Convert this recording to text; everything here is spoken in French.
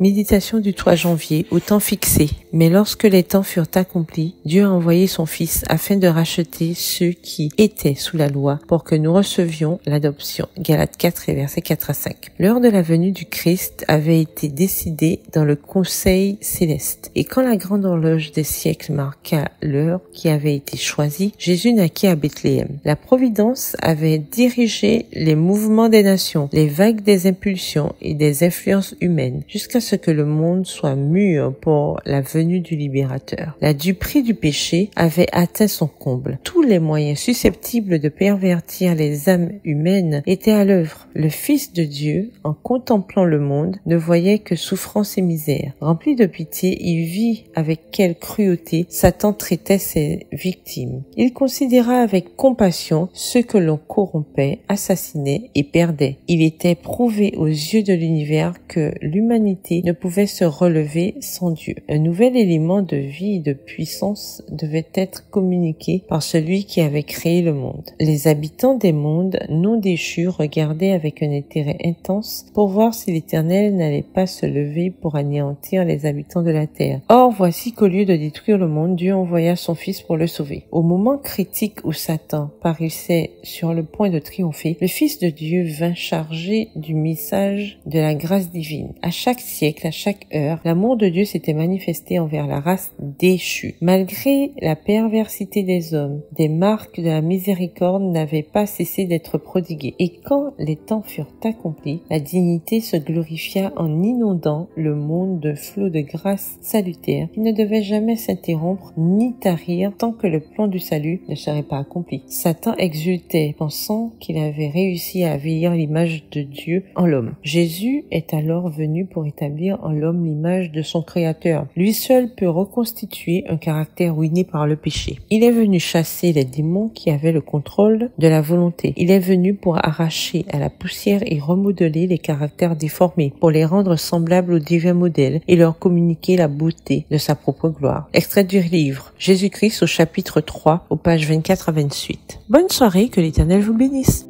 Méditation du 3 janvier, au temps fixé. Mais lorsque les temps furent accomplis, Dieu a envoyé son Fils afin de racheter ceux qui étaient sous la loi pour que nous recevions l'adoption. Galates 4 et versets 4 à 5. L'heure de la venue du Christ avait été décidée dans le conseil céleste. Et quand la grande horloge des siècles marqua l'heure qui avait été choisie, Jésus naquit à Bethléem. La Providence avait dirigé les mouvements des nations, les vagues des impulsions et des influences humaines, jusqu'à ce que le monde soit mûr pour la venue du libérateur. La duperie du péché avait atteint son comble. Tous les moyens susceptibles de pervertir les âmes humaines étaient à l'œuvre. Le Fils de Dieu, en contemplant le monde, ne voyait que souffrance et misère. Rempli de pitié, il vit avec quelle cruauté Satan traitait ses victimes. Il considéra avec compassion ceux que l'on corrompait, assassinait et perdait. Il était prouvé aux yeux de l'univers que l'humanité ne pouvait se relever sans Dieu. Un nouvel élément de vie et de puissance devait être communiqué par celui qui avait créé le monde. Les habitants des mondes non déchus regardaient avec un intérêt intense pour voir si l'Éternel n'allait pas se lever pour anéantir les habitants de la terre. Or, voici qu'au lieu de détruire le monde, Dieu envoya son Fils pour le sauver. Au moment critique où Satan paraissait sur le point de triompher, le Fils de Dieu vint chargé du message de la grâce divine. À chaque siècle, à chaque heure, l'amour de Dieu s'était manifesté envers la race déchue. Malgré la perversité des hommes, des marques de la miséricorde n'avaient pas cessé d'être prodiguées. Et quand les temps furent accomplis, la dignité se glorifia en inondant le monde de flots de grâce salutaire qui ne devait jamais s'interrompre ni tarir tant que le plan du salut ne serait pas accompli. Satan exultait, pensant qu'il avait réussi à avilir l'image de Dieu en l'homme. Jésus est alors venu pour établir en l'homme l'image de son Créateur. Lui seul peut reconstituer un caractère ruiné par le péché. Il est venu chasser les démons qui avaient le contrôle de la volonté. Il est venu pour arracher à la poussière et remodeler les caractères déformés, pour les rendre semblables aux divins modèles et leur communiquer la beauté de sa propre gloire. Extrait du livre Jésus-Christ au chapitre 3, aux pages 24 à 28. Bonne soirée, que l'Éternel vous bénisse.